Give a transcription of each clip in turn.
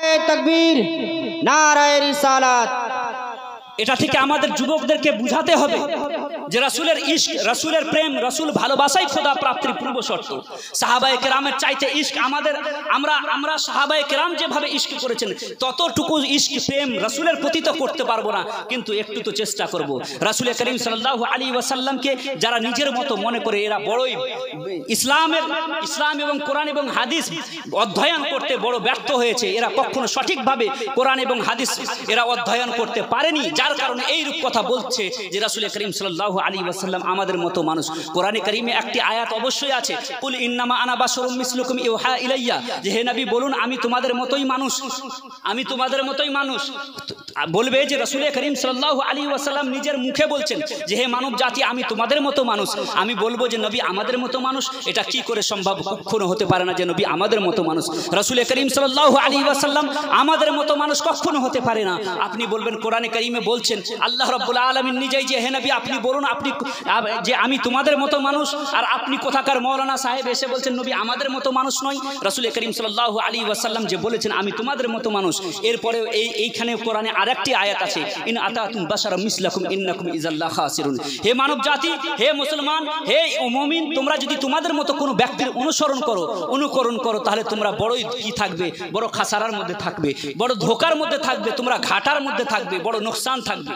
তাকবীর, নারায়ে রিসালাত। এটা থেকে আমাদের যুবকদেরকে বুঝাতে হবে যে রাসূলের ইশক, রাসূলের প্রেম, রাসূল ভালোবাসাই খোদা প্রাপ্তির পূর্ব শর্ত। সাহাবায়ে কেরামের চাইতে ইশক আমাদের, আমরা সাহাবায়ে কেরাম যেভাবে ইশক করেছেন ততটুকু ইশক প্রেম রাসূলের প্রতি তো করতে পারবো না, কিন্তু একটু তো চেষ্টা করব। রাসূল করিম সাল্লাল্লাহু আলাইহি ওয়াসাল্লামকে যারা নিজের মতো মনে করে এরা বড়ই ইসলাম এবং কোরআন এবং হাদিস অধ্যয়ন করতে বড় ব্যর্থ হয়েছে। এরা কখনো সঠিকভাবে কোরআন এবং হাদিস এরা অধ্যয়ন করতে পারেনি, যার কারণে এই রূপ কথা বলছে যে রাসূল করিম সাল্লাল্লাহু আলাইহি ওয়াসাল্লাম আমাদের মতো মানুষ। কোরআনে কারীমে একটি আয়াত অবশ্যই আছে, কুল ইন্নামা আনা বাশারুম মিসলুকুম ইউহা ইলাইয়া, যে হে নবী বলুন আমি তোমাদের মতোই মানুষ, আমি তোমাদের মতোই মানুষ। বলবে যে রাসূল করিম সাল্লাল্লাহু আলাইহি ওয়াসাল্লাম নিজের মুখে বলছেন যে হে মানব জাতি আমি তোমাদের মতো মানুষ। আমি বলবো যে নবী আমাদের মতো মানুষ, এটা কি করে সম্ভব? কখনো হতে পারে না যে নবী আমাদের মতো মানুষ। রাসূল করিম সাল্লাল্লাহু আলাইহি ওয়াসাল্লাম আমাদের মতো মানুষ কখনো হতে পারে না। আপনি বলবেন কোরআনে কারীমে বলছেন আল্লাহ রাব্বুল আলামিন নিজেই যে হে নবী আপনি বলুন আপনি যে আমি তোমাদের মতো মানুষ, আর আপনি কোথাকার মাওলানা সাহেব এসে বলছেন নবী আমাদের মতো মানুষ নয়। রাসূল করিম সাল্লাল্লাহু আলাইহি ওয়াসাল্লাম যে বলেছেন আমি তোমাদের মতো মানুষ, এরপরে এইখানে কোরআনে আরেকটি আয়াত আছে, ইন আতাতুম বাশারাম মিসলাকুম ইন্নাকুম ইযাল্লা খাসিরুন। হে মানব জাতি, হে মুসলমান, হে মুমিন, তোমরা যদি তোমাদের মতো কোনো ব্যক্তির অনুকরণ করো তাহলে তোমরা বড়ই কি থাকবে, বড় খাসারার মধ্যে থাকবে, বড় ধোকার মধ্যে থাকবে, তোমরা ঘাটার মধ্যে থাকবে, বড় নোকসান থাকবে।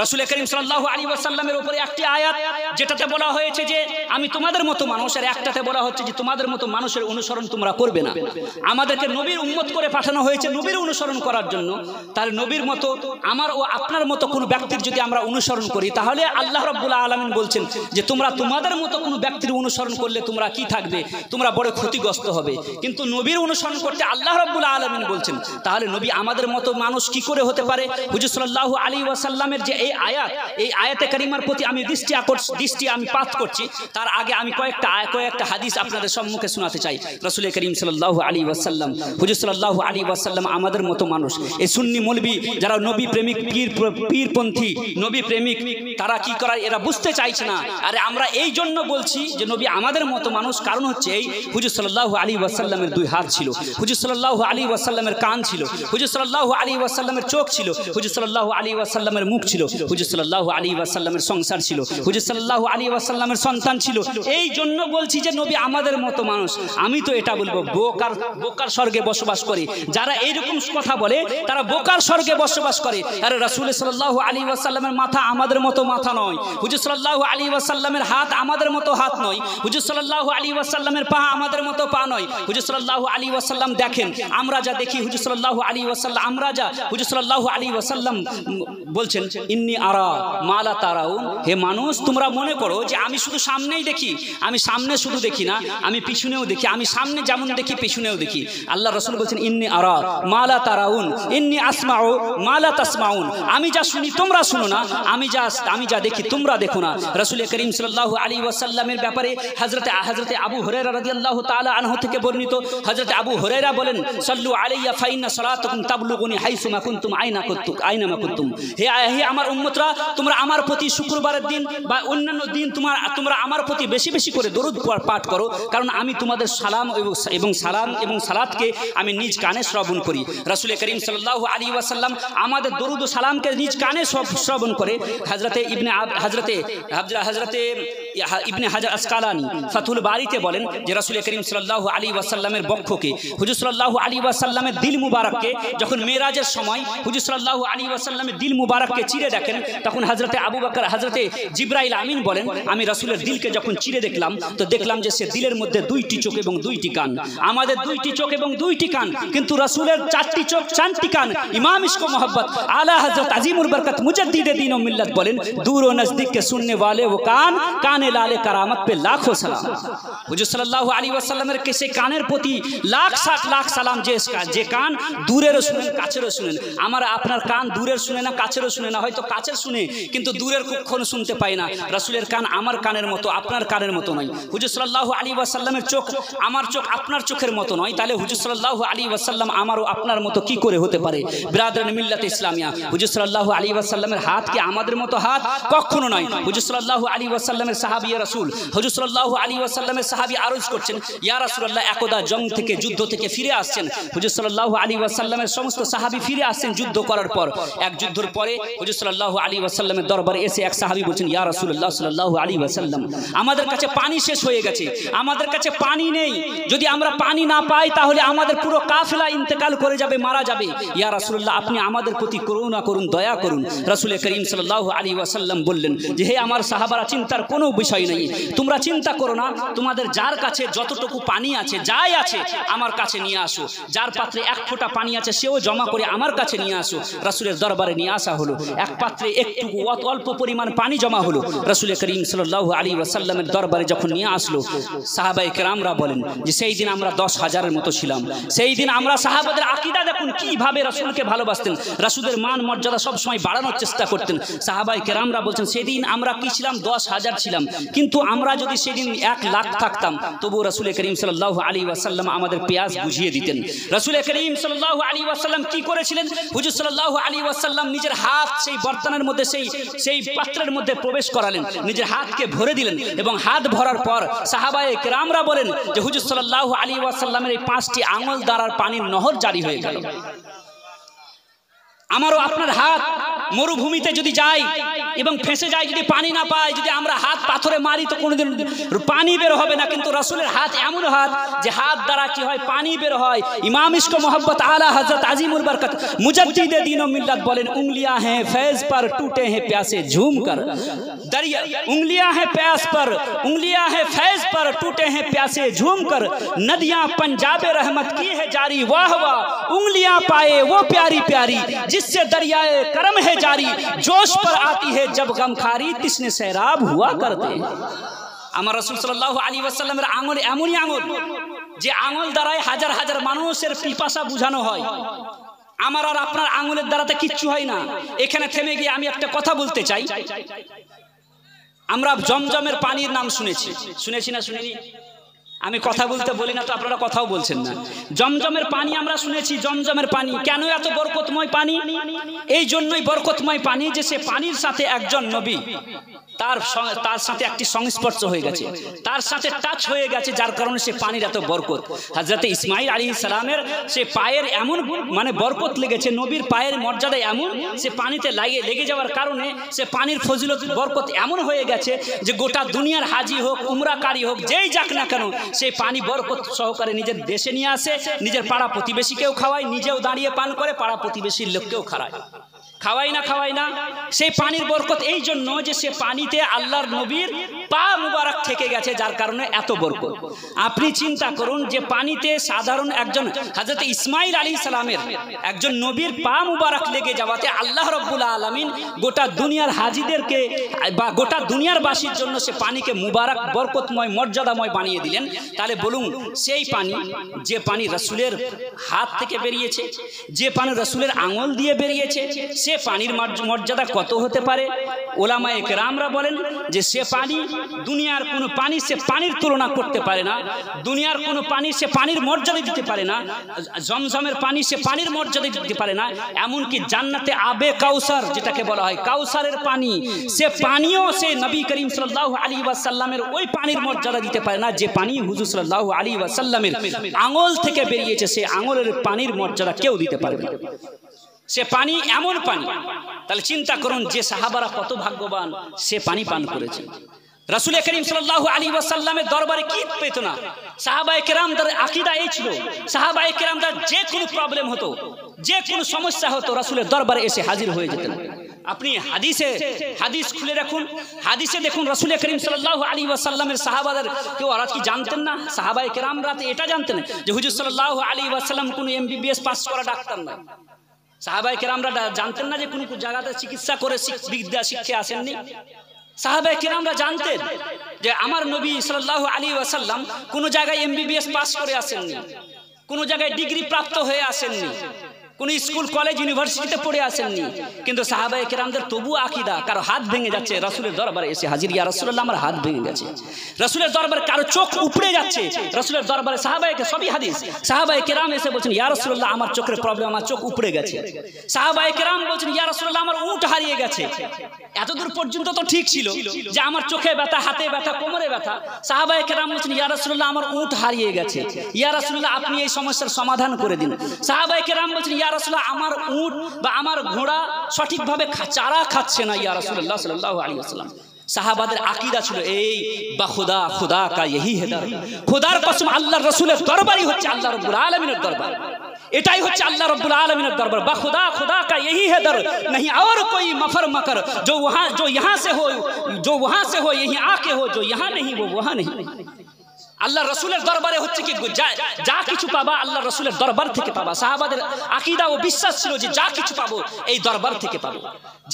রাসূল করিম সাল্লাল্লাহু আলাইহি ওয়াসাল্লামের উপরে একটি আয়াত যেটাতে বলা হয়েছে যে আমি তোমাদের মতো মানুষ, আর একটাতে বলা হচ্ছে যে তোমাদের মতো মানুষের অনুসরণ তোমরা করবে না। আমাদেরকে নবীর উম্মত করে পাঠানো হয়েছে নবীর অনুসরণ করার জন্য। তাহলে নবীর মতো আমার ও আপনার মতো কোনো ব্যক্তির যদি আমরা অনুসরণ করি তাহলে আল্লাহ রাব্বুল আলামিন বলছেন যে তোমরা তোমাদের মতো কোনো ব্যক্তির অনুসরণ করলে তোমরা কি থাকবে, তোমরা বড় ক্ষতিগ্রস্ত হবে। কিন্তু নবীর অনুসরণ করতে আল্লাহ রাব্বুল আলামিন বলছেন, তাহলে নবী আমাদের মতো মানুষ কি করে হতে পারে? হুজুর সাল্লাল্লাহু আলাইহি ওয়াসাল্লামের যে এই আয়াতে কারিমার প্রতি আমি দৃষ্টি আমি পাত করছি, তার আগে আমি কয়েকটা হাদিস আপনাদের সম্মুখে শোনাতে চাই। রাসূল করিম সাল্লাল্লাহু আলাইহি ওয়াসাল্লাম, হুজুর সাল্লাল্লাহু আলাইহি ওয়াসাল্লাম আমাদের মতো মানুষ। এই সুন্নি মৌলবি যারা নবী প্রেমিক, পীরপন্থী নবী প্রেমিক, তারা কি করার এরা বুঝতে চাইছে না। আরে আমরা এই জন্য বলছি যে নবী আমাদের মতো মানুষ, কারণ হচ্ছে এই হুজুর সাল্লাল্লাহু আলাইহি ওয়াসাল্লামের দুই হাত ছিল, হুজুর সাল্লাল্লাহু আলাইহি ওয়াসাল্লামের কান ছিল, হুজুর সাল্লাল্লাহু আলাইহি ওয়াসাল্লামের চোখ ছিল, হুজুর সাল্লাল্লাহু আলাইহি ওয়াসাল্লামের মুখ ছিল, হুজুর সাল্লাল্লাহু আলাইহি ওয়াসাল্লামের সংসার ছিল, হুজুর সাল্লাল্লাহু আলাইহি ওয়াসাল্লামের সন্তান ছিল। এই জন্য বলছি যে নবী আমাদের মতো মানুষ। আমি তো এটা বলবো বোকার স্বর্গে বসবাস করে যারা এইরকম কথা বলে তারা বোকার স্বর্গে বসবাস করে। আরে রাসূল সাল্লাল্লাহু আলাইহি ওয়াসাল্লামের মাথা আমাদের মতো মাথা নয়, হুজুর সাল্লাল্লাহু আলাইহি ওয়াসাল্লামের হাত আমাদের মতো হাত নয়, হুজুর সাল্লাল্লাহু আলাইহি ওয়াসাল্লামের পা আমাদের মতো পা নয়। হুজুর সাল্লাল্লাহু আলাইহি ওয়াসাল্লাম দেখেন, আমরা যা দেখি হুজুর সাল্লাল্লাহু আলাইহি ওয়াসাল্লাম হুজুর সাল্লাল্লাহু আলাইহি ওয়াসাল্লাম বলছেন ইন্নী আরা মালা তারাউন। হে মানুষ, তোমরা মনে করো যে আমি শুধু সামনেই দেখি, আমি সামনে শুধু দেখি না, আমি পিছনেও দেখি, আমি সামনে যেমন দেখি পিছনেও দেখি। আল্লাহ রাসূল বলছেন ইন্নী আরা মালা তারাউন ইন্নী আসমাউ মালা তাসমাউন। আমি যা শুনি তোমরা শুনো না, আমি যা দেখি তোমরা দেখো না। রাসূল করিম সাল্লাল্লাহু আলাইহি ওয়াসাল্লামের ব্যাপারে হযরতে আবু হুরায়রা রাদিয়াল্লাহু তাআলা আনহু থেকে বর্ণিত, হযরতে আবু হুরায়রা বলেন সাল্লু আলাইয়া ফাইন্না সালাতুকুম তাবলুগুনি হাইসুমা কুনতুম আইনামা কুনতুম। হে আমার উম্মতরা, তোমরা আমার প্রতি শুক্রবারের দিন বা অন্যান্য দিন তোমরা আমার প্রতি বেশি বেশি করে দরুদ পাঠ করো, কারণ আমি তোমাদের সালাম এবং সালাতকে আমি নিজ কানে শ্রবণ করি। রাসূল করিম সাল্লাল্লাহু আলাইহি ওয়াসাল্লাম আমাদের দরুদ ও সালামকে নিজ কানে শ্রবণ করে। হযরতে ইবনে হাজার আসকালানি ফাতুল বারিতে বলেন যে রাসূল করিম সাল্লাল্লাহু আলাইহি ওয়াসাল্লামের বক্ষকে হুজুর সাল্লাল্লাহু আলাইহি ওয়াসাল্লামের দিল মুবারককে যখন মেরাজের সময় হুজুর সাল্লাল্লাহু আলাইহি ওয়াসাল্লামের দিল মুবারককে চিরে দেখেন, তখন হযরতে আবু বকর হযরতে জিবরাইল আমিন বলেন আমি রাসূলের দিলকে যখন চিরে দেখলাম তো দেখলাম যে সে দিলের মধ্যে দুইটি চোখ এবং দুইটি কান। আমাদের দুইটি চোখ এবং দুইটি কান, কিন্তু রাসূলের চারটি চোখ চারটি কান। ইমাম ইশক ও মোহব্বত আলা হযরত আজিমুল বরকত মুজাদ্দিদে দ্বীন ও মিল্লাত বলেন दूर व नजदीक के सुनने वाले वो काने लाले करामत पे लाखों सलाम। हुजूर सल्लल्लाहु अलैहि वसल्लमेर के से कानेर प्रति लाख सालाम जे कान दूरेरो शुनेन काछेरो शुनेन। आमार आपनार कान दूरेर शुने ना काछेरो शुने ना, हयतो काछेर शुने किन्तु दूरेर कखनो शुनते पाई ना। रासूलेर कान आमार कानेर मतो आपनार कानेर मतो नय। हुजूर सल्लल्लाहु अलैहि वसल्लमेर चोख आमार चोख आपनार चोखेर मतो नय, ताहले हुजूर सल्लल्लाहु अलैहि वसल्लम आमार ओ आपनार मतो कि करे होते पारे? बिरादरान मिल्लात इस्लामिया, हुजूर सल्लल्लाहु अलैहि वसल्लमेर हाथ कि आमादेर मतो हाथ कखनो नय। हुजूर सल्लल्लाहु अलैहि वसल्लमेर সাহাবী রাসূল হুজুর সাল্লাল্লাহু আলাইহি ওয়াসাল্লামের সাহাবী আরজ করছেন, ইয়া রাসূলুল্লাহ, একদা জং থেকে যুদ্ধ থেকে ফিরে আসছেন। হুজুর সাল্লাল্লাহু আলাইহি ওয়াসাল্লামের সমস্ত সাহাবী ফিরে আসছেন যুদ্ধ করার পর। এক যুদ্ধের পরে হুজুর সাল্লাল্লাহু আলাইহি ওয়াসাল্লামের দরবারে এসে এক সাহাবী বলছেন, ইয়া রাসূলুল্লাহ সাল্লাল্লাহু আলাইহি ওয়াসাল্লাম, আমাদের কাছে পানি শেষ হয়ে গেছে, আমাদের কাছে পানি নেই, যদি আমরা পানি না পাই তাহলে আমাদের পুরো কাফেলা ইন্তেকাল করে যাবে, মারা যাবে। ইয়া রাসূলুল্লাহ, আপনি আমাদের প্রতি করুণা করুন, দয়া করুন। রাসূল করিম সাল্লাল্লাহু আলাইহি ওয়াসাল্লাম বললেন যে, হে আমার সাহাবারা, চিন্তার কোনো বিষয় নেই, তোমরা চিন্তা করো না, তোমাদের যার কাছে যতটুকু পানি আছে, যাই আছে আমার কাছে নিয়ে আসো, যার পাত্রে এক ফোঁটা পানি আছে সেও জমা করে আমার কাছে নিয়ে আসো। রাসূলের দরবারে নিয়ে আসা হলো, এক পাত্রে একটু অল্প পরিমাণ পানি জমা হলো। রাসূল করিম সাল্লাল্লাহু আলাইহি ওয়াসাল্লামের দরবারে যখন নিয়ে আসলো, সাহাবায়ে কেরামরা বলেন যে সেই দিন আমরা 10,000-এর মতো ছিলাম। সেই দিন আমরা সাহাবাদের আকীদা দেখুন কিভাবে রাসূলকে ভালোবাসতেন, রাসূলের মান মর্যাদা সব সময় বাড়ানোর চেষ্টা করতেন। সাহাবায়ে কেরামরা বলছেন সেদিন আমরা কি ছিলাম, 10,000 ছিলাম, কিন্তু আমরা যদি সেদিন 1,00,000 থাকতাম তবু রাসূল করিম সাল্লাল্লাহু আলাইহি ওয়াসাল্লাম আমাদের পেয়াস বুঝিয়ে দিতেন। রাসূল করিম সাল্লাল্লাহু আলাইহি ওয়াসাল্লাম কি করেছিলেন, হুজুর সাল্লাল্লাহু আলাইহি ওয়াসাল্লাম নিজের হাত সেই বর্তনের মধ্যে সেই পাত্রের মধ্যে প্রবেশ করালেন, নিজের হাতকে ভরে দিলেন এবং হাত ভরার পর সাহাবায়ে কেরামরা বলেন যে হুজুর সাল্লাল্লাহু আলাইহি ওয়াসাল্লামের এই 5টি আঙ্গুল দ্বারার পানির নহর জারি হয়ে গেল। আমারও আপনার হাত মরুভূমিতে যদি যাই এবং ফেঁসে যায়, যদি পানি না পাই, যদি আমরা হাত পাথরে মারি তো কোনোদিন পানি বের হবে না, কিন্তু রাসূলের হাত এমন হাত যে হাত দ্বারা কি হয়, পানি বের হয়। ইমাম ইশক মোহব্বত আলা হযরত আজিমুল বরকত মুজাদ্দিদে দ্বীন ও মিল্লাত বলেন, উंगलियां हैं फैज पर टूटे हैं प्यासे झूम कर, दरिया उंगलियां हैं प्यास पर, उंगलियां हैं फैज पर टूटे हैं प्यासे झूम कर, नदियां पंजाबे रहमत की है जारी, वाह वाह उंगलियां पाए वो प्यारी प्यारी, जिससे दरियाए करम है जारी, जोश पर आती है जब गमखारी, तिसने सैराब हुआ करते। আমার রাসূল সাল্লাল্লাহু আলাইহি ওয়াসাল্লামের আঙুল এমনই আঙুল যে আঙুল দ্বারাই হাজার হাজার মানুষের পিপাসা বুঝানো হয়। আমার আর আপনার আঙুলের দ্বারাতে কিচ্ছু হয় না। এখানে থেমে গিয়ে আমি একটা কথা বলতে চাই, আমরা জমজমের পানির নাম শুনেছি না শুনিনি? আমি কথা বলতে বলি না তো আপনারা কথাও বলছেন না। জমজমের পানি আমরা শুনেছি, জমজমের পানি কেন এত বরকতময় পানি? এই জন্যই বরকতময় পানি যে সে পানির সাথে একজন নবী তার সাথে একটি সংস্পর্শ হয়ে গেছে, তার সাথে টাচ হয়ে গেছে, যার কারণে সে পানির এত বরকত। হযরতে ইসমাঈল আলাইহিস সালামের সে পায়ের এমন মানে বরকত লেগেছে, নবীর পায়ের মর্যাদা এমন, সে পানিতে লেগে যাওয়ার কারণে সে পানির ফজিলত বরকত এমন হয়ে গেছে যে গোটা দুনিয়ার হাজি হোক, উমরাকারী হোক, যেই যাক না কেন সেই পানি বরকত সহকারে নিজের দেশে নিয়ে আসে, নিজের পাড়া প্রতিবেশীকেও খাওয়ায়, নিজেও দাঁড়িয়ে পান করে, পাড়া প্রতিবেশীর লোককেও খাওয়াই না। সেই পানির বরকত এই জন্য যে সে পানিতে আল্লাহর নবীর পা মুবারক থেকে গেছে, যার কারণে এত বরকত। আপনি চিন্তা করুন যে পানিতে সাধারণ একজন হযরত ইসমাঈল আলাইহিস সালামের একজন নবীর পা মুবারক লেগে যাওয়াতে আল্লাহ রাব্বুল আলামিন গোটা দুনিয়ার হাজিদেরকে বা গোটা দুনিয়ার বাসীর জন্য সে পানিকে মুবারক, বরকতময়, মর্যাদাময় বানিয়ে দিলেন। তাহলে বলুন, সেই পানি, যে পানি রাসূলের হাত থেকে বেরিয়েছে, যে পানি রাসূলের আঙুল দিয়ে বেরিয়েছে, সে পানির মর্যাদা কত হতে পারে? ওলামায়ে কেরামরা বলেন যে সে পানি, দুনিয়ার কোনো পানি সে পানির তুলনা করতে পারে না, দুনিয়ার কোনো পানি সে পানির মর্যাদা দিতে পারে না, জমজমের পানি সে পানির মর্যাদা দিতে পারে না। এমনকি জান্নাতে আবে কাউসার যেটাকে বলা হয়, কাউসারের পানি, সে পানিও সে নবী করিম সাল্লাল্লাহু আলাইহি ওয়াসাল্লামের ওই পানির মর্যাদা দিতে পারে না যে পানি হুজুর সাল্লাল্লাহু আলাইহি ওয়াসাল্লামের আঙুল থেকে বেরিয়েছে। সে আঙুলের পানির মর্যাদা কেউ দিতে পারবে না, সে পানি এমন পানি। তাহলে চিন্তা করুন যে সাহাবারা কত ভাগ্যবান, সে পানি পান করেছে। রাসূল করিম সাল্লাল্লাহু আলাইহি ওয়াসাল্লামের দরবারে কি পেত না? সাহাবায়ে কেরামদের আকীদা এই ছিল, সাহাবায়ে কেরামদের যে কোনো প্রবলেম হতো, যে কোনো সমস্যা হতো, রাসূলের দরবারে এসে হাজির হয়ে যেতেন। আপনি হাদিস খুলে রাখুন, হাদিসে দেখুন রাসূল করিম সাল্লাল্লাহু আলাইহি ওয়াসাল্লামের সাহাবাদের কেউ আর কি জানতেন না? সাহাবায়ে কেরামরা এটা জানতেন যে হুজুর সাল্লাল্লাহু আলাইহি ওয়াসাল্লাম কোনো এমবিবিএস পাস করা ডাক্তার না। সাহাবায়ে কেরামরা জানতেন না যে কোনো জায়গাতে চিকিৎসা করে বিদ্যা শিক্ষে আসেননি। সাহাবায়ে কেরামরা জানতেন যে আমার নবী সাল্লাল্লাহু আলাইহি ওয়াসাল্লাম কোনো জায়গায় এমবিবিএস পাস করে আসেননি, কোনো জায়গায় ডিগ্রি প্রাপ্ত হয়ে আসেননি। কোন স্কুল কলেজ ইউনিভার্সিটিতে পড়ে আসেননি, কিন্তু সাহাবায়ে কেরামদের তবু আকীদা, কারো হাত ভেঙে যাচ্ছে রাসূলের দরবারে এসে হাজির, ইয়া রাসূলুল্লাহ আমার হাত ভেঙে গেছে। রাসূলের দরবারে কারো চোখ উপড়ে যাচ্ছে, রাসূলের দরবারে সাহাবায়ে, সবই হাদিস, সাহাবায়ে কেরাম এসে বলছেন ইয়া রাসূলুল্লাহ আমার চোখের প্রবলেম, আমার চোখ উপড়ে গেছে। সাহাবায়ে কেরাম বলছেন ইয়া রাসূলুল্লাহ আমার উট হারিয়ে গেছে। এতদূর পর্যন্ত তো ঠিক ছিল যে আমার চোখে ব্যথা, হাতে ব্যথা, কোমরে ব্যথা। সাহাবায়ে কেরাম বলছেন ইয়া রাসূলুল্লাহ আমার উট হারিয়ে গেছে, ইয়া রাসূলুল্লাহ আপনি এই সমস্যার সমাধান করে দিন। সাহাবায়ে কেরাম বলছেন ইয়া রাসূলুল্লাহ আমার উট বা আমার ঘোড়া সঠিকভাবে চারা খাচ্ছে না ইয়া রাসূলুল্লাহ সাল্লাল্লাহু আলাইহি ওয়াসাল্লাম। সাহাবাদের আকীদা ছিল এই বা খুদা, খুদা কা यही है दर, খোদার কসম আল্লাহর রাসূলের দরবারই হচ্ছে আল্লাহ রাব্বুল আলামিনের দরবার, এটাই হচ্ছে আল্লাহ রাব্বুল আলামিনের দরবার। বা খুদা, खुदा का यही है दर, नहीं और कोई मफर मकर, जो यहाँ से हो, जो वहाँ से हो, यही आके हो, जो यहाँ नहीं वो वहाँ नहीं। আল্লাহ রসুলের দরবারে হচ্ছে কি যা কিছু পাবা আল্লাহ রসুলের দরবার থেকে পাবা। সাহাবাদের আকীদা ও বিশ্বাস ছিল যে যা কিছু পাবো এই দরবার থেকে পাবো,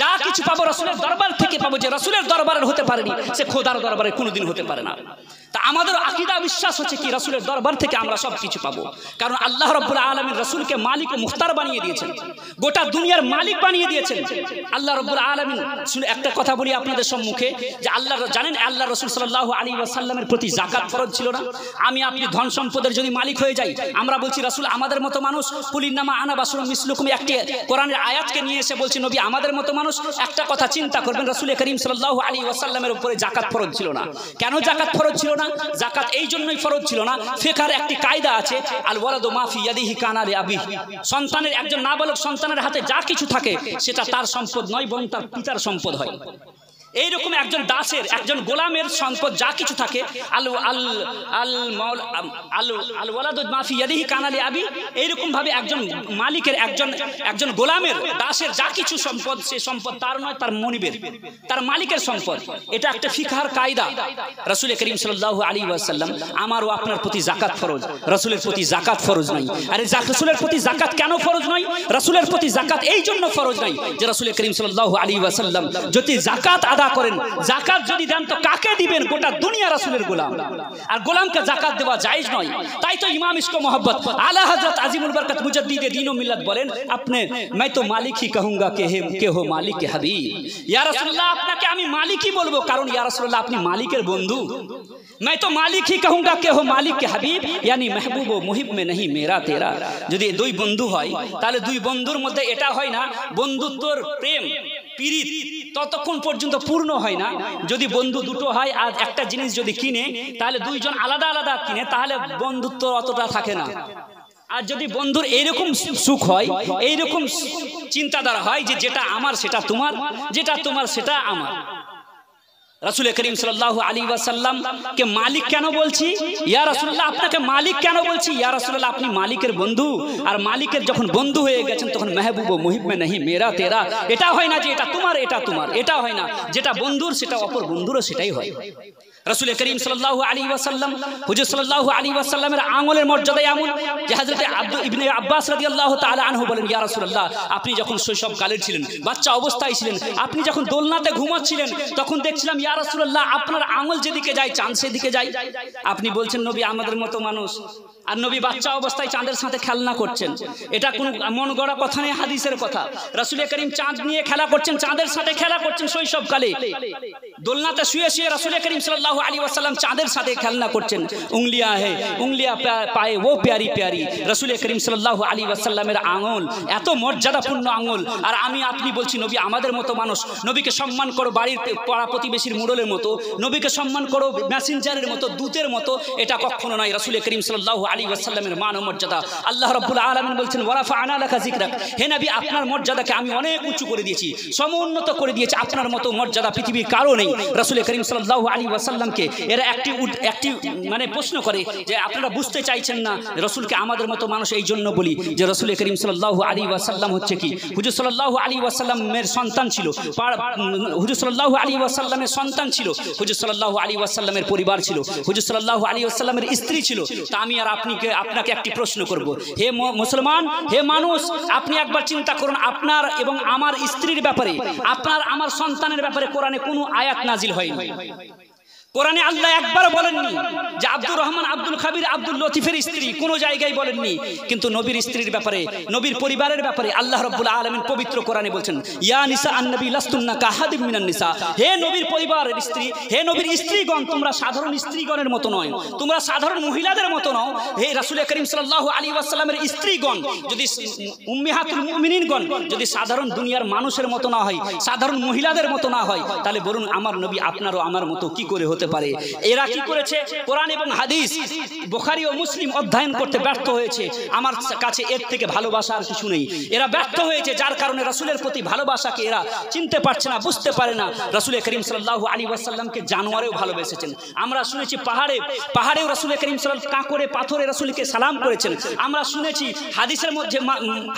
যা কিছু পাবো রসুলের দরবার থেকে পাবো। যে রসুলের দরবারের হতে পারেনি সে খোদার দরবারে কোনোদিন হতে পারে না। তা আমাদের আকীদা বিশ্বাস হচ্ছে কি রসুলের দরবার থেকে আমরা সব কিছু পাবো, কারণ আল্লাহ রাব্বুল আলামিন রসুলকে মালিক ও মুখতার বানিয়ে দিয়েছেন, গোটা দুনিয়ার মালিক বানিয়ে দিয়েছেন আল্লাহ রাব্বুল আলামিন। শুনে একটা কথা বলি আপনাদের সম্মুখে, যে আল্লাহ জানেন আল্লাহ রসুল সাল্লাল্লাহু আলাইহি ওয়াসাল্লামের প্রতি যাকাত ফরজ ছিল না। আমি আপনি ধন সম্পদের যদি মালিক হয়ে যাই, আমরা বলছি রাসূল আমাদের মতো মানুষ, কুলিন্নামা আনা বাশারুম মিসলুকুম, একটি কোরআনের আয়াতকে নিয়ে এসে বলছি নবী আমাদের মতো মানুষ। একটা কথা চিন্তা করবেন, রাসূল করিম সাল্লাল্লাহু আলাইহি ওয়াসাল্লামের উপরে যাকাত ফরজ ছিল না। কেন যাকাত ফরজ ছিল না? যাকাত এই জন্যই ফরজ ছিল না, ফিকহের একটি কায়দা আছে, আল ওয়ালাদু মা ফি ইয়াদিহি কানা লি আবিহি, সন্তানের, একজন নাবালক সন্তানের হাতে যা কিছু থাকে সেটা তার সম্পদ নয়, বরং তার পিতার সম্পদ হয়। এইরকম একজন দাসের, একজন গোলামের সম্পদ যা কিছু থাকে, এইরকম ভাবে একজন মালিকের, একজন গোলামের, দাসের যা কিছু সম্পদ সে সম্পদ তার নয়, তার মনিবের, তার মালিকের সম্পদ। এটা একটা ফিকহের কায়দা। রাসূল করিম সাল্লাল্লাহু আলাইহি ওয়াসাল্লাম আমার ও আপনার প্রতি যাকাত ফরজ, রাসূলের প্রতি যাকাত ফরজ নাই। আরে রাসূলের প্রতি যাকাত কেন ফরজ নয়? রাসূলের প্রতি যাকাত এই জন্য ফরজ নাই যে রাসূল করিম সাল্লাল্লাহু আলাইহি ওয়াসাল্লাম যদি যাকাত করেন, যাকাত যদি দেন তো কাকে দিবেন? গোটা দুনিয়া রাসূলের গোলাম, আর গোলামকে যাকাত দেওয়া জায়েজ নয়। তাই তো ইমাম ইশক মোহব্বত আলা হযরত আজিমুল বরকত মুজাদ্দিদে দ্বীন ও মিল্লাত বলেন, আপনি मैं तो मालिक ही कहूंगा के हो मालिक के हबीब, ইয়া রাসূলুল্লাহ আপনাকে আমি মালিকই বলবো, কারণ ইয়া রাসূলুল্লাহ আপনি মালিকের বন্ধু। मैं तो मालिक ही कहूंगा के हो मालिक के हबीब, यानी महबूब ও মুহিব में नहीं मेरा तेरा। যদি দুই বন্ধু হয় তাহলে দুই বন্ধুর মধ্যে এটা হয় না, বন্ধুত্বর প্রেম পিরিত ততক্ষণ পর্যন্ত পূর্ণ হয় না। যদি বন্ধু দুটো হয় আর একটা জিনিস যদি কিনে, তাহলে দুইজন আলাদা আলাদা কিনে, তাহলে বন্ধুত্ব অতটা থাকে না। আর যদি বন্ধুর এইরকম সুখ হয়, এইরকম চিন্তাধারা হয় যে যেটা আমার সেটা তোমার, যেটা তোমার সেটা আমার। রাসূল করিম সাল্লাল্লাহু আলাইহি ওয়াসাল্লাম কে মালিক কেন বলছি? ইয়া রাসূলুল্লাহ আপনাকে মালিক কেন বলছি? ইয়া রাসূলুল্লাহ আপনি মালিকের বন্ধু, আর মালিকের যখন বন্ধু হয়ে গেছেন তখন মেহবুব ও মুহিব মে नहीं मेरा तेरा। এটা হয় না যে এটা তোমার এটা তোমার, এটা হয় না। যেটা বন্ধুর সেটা অপর বন্ধুরও সেটাই হয়। রাসূল করিম সাল্লাল্লাহু আলাইহি ওয়াসাল্লাম, হুজুর সাল্লাল্লাহু আলাইহি ওয়াসাল্লামের আঙ্গুলের মর্যাদা এমন যে হযরত ইবনে আব্বাস রাদিয়াল্লাহু তাআলা আনহু বলেন, ইয়া রাসূলুল্লাহ আপনি যখন শৈশব কালের ছিলেন, বাচ্চা অবস্থায় ছিলেন, আপনি যখন দোলনাতে ঘুমাচ্ছিলেন, তখন দেখছিলাম ইয়া রাসূলুল্লাহ আপনার আঙ্গুল যেদিকে যায় চাঁদ সেদিকে যায়। আপনি বলছেন নবী আমাদের মতো মানুষ, আর নবী বাচ্চা অবস্থায় চাঁদের সাথে খেলনা করছেন। এটা কোন মন গড়া কথা নেই, হাদিসের কথা। রাসূল করিম চাঁদ নিয়ে খেলা করছেন, চাঁদের সাথে খেলা করছেন শৈশবকালে। দোলনাতে শুয়ে শুয়ে রাসূল করিম সাল্লাল্লাহু আলাইহি ওয়াসাল্লাম চাঁদের সাথে খেলনা করছেন। উंगलियां है उंगलियां पाए वो प्यारी प्यारी। রাসূল করিম সাল্লাল্লাহু আলাইহি ওয়াসাল্লামের আঙ্গুল এত মর্যাদাপূর্ণ আঙ্গুল, আর আমি আপনি বলছি নবী আমাদের মতো মানুষ। নবীকে সম্মান করো বাড়ির পাড়া প্রতিবেশীর মুরলের মতো, নবীকে সম্মান করো মেসেঞ্জারের মতো, দূতের মতো, এটা কখনো নয়। রাসূল করিম সাল্লাল্লাহু আলাইহি ওয়াসাল্লামের মান ও মর্যাদা আল্লাহ রাব্বুল আলামিন বলছেন ওয়ারাফা'না লাকা যিকরাক, হে নবী আপনার মর্যাদাকে আমি অনেক উঁচু করে দিয়েছি, সমুন্নত করে দিয়েছি। আপনার মতো মর্যাদা পৃথিবীর কারো নেই। রাসূল করিম সাল্লাল্লাহু আলাইহি ওয়াসাল্লামকে এরা একটি মানে প্রশ্ন করে যে আপনারা বুঝতে চাইছেন না রাসূলকে আমাদের মতো মানুষ। এই জন্য বলি যে রাসূল করিম সাল্লাল্লাহু আলাইহি ওয়াসাল্লাম হচ্ছে কি হুজুর সাল্লাল্লাহু আলাইহি ওয়াসাল্লামের সন্তান ছিল, হুজুর সাল্লাল্লাহু আলাইহি ওয়াসাল্লামের সন্তান ছিল, হুজুর সাল্লাল্লাহু আলাইহি ওয়াসাল্লামের পরিবার ছিল, হুজুর সাল্লাল্লাহু আলাইহি ওয়াসাল্লামের স্ত্রী ছিল। তা আমি আর আপনাকে একটি প্রশ্ন করব, হে মুসলমান, হে মানুষ, আপনি একবার চিন্তা করুন আপনার এবং আমার স্ত্রীর ব্যাপারে, আপনার আমার সন্তানের ব্যাপারে কোরআনে কোনো আয়াত নাজিল হয়নি। কোরআনে আল্লাহ একবার বলেননি যে আব্দুর রহমান, আব্দুল খাবির, আব্দুল লতিফের স্ত্রী, কোনো জায়গায় বলেননি। কিন্তু নবীর স্ত্রীর ব্যাপারে, নবীর পরিবারের ব্যাপারে আল্লাহ রাব্বুল আলামিন পবিত্র কোরআনে বলছেন, ইয়া নিসা আন-নবী লাস্তুন্না কাহাদিম মিনান নিসা, হে নবীর পরিবারের স্ত্রী, হে নবীর স্ত্রীগণ, তোমরা সাধারণ স্ত্রীগণের মতো নয়, তোমরা সাধারণ মহিলাদের মতো নও। হে রাসূল করিম সাল্লাল্লাহু আলাইহি ওয়াসাল্লামের স্ত্রীগণ, যদি উম্মাহাতুল মুমিনিনগণ যদি সাধারণ দুনিয়ার মানুষের মতো না হয়, সাধারণ মহিলাদের মতো না হয়, তাহলে বলুন আমার নবী আপনারও আমার মতো কি করে হতে পারে? এরা কি করেছে? কোরআন এবং হাদিস, বুখারী ও মুসলিম অধ্যয়ন করতে ব্যর্থ হয়েছে। আমার কাছে এর থেকে ভালোবাসা আর কিছু নেই। এরা ব্যর্থ হয়েছে, যার কারণে রাসূলের প্রতি ভালোবাসাকে এরা চিনতে পারছে না, বুঝতে পারে না। রাসূল করিম সাল্লাল্লাহু আলাইহি ওয়াসাল্লামকে জানোয়ারেও ভালোবেসেছেন। আমরা শুনেছি পাহাড়েও রাসূল করিম সাল্লাল্লাহু কাঁকড়ে পাথরে রাসূলকে সালাম করেছেন। আমরা শুনেছি হাদিসের মধ্যে,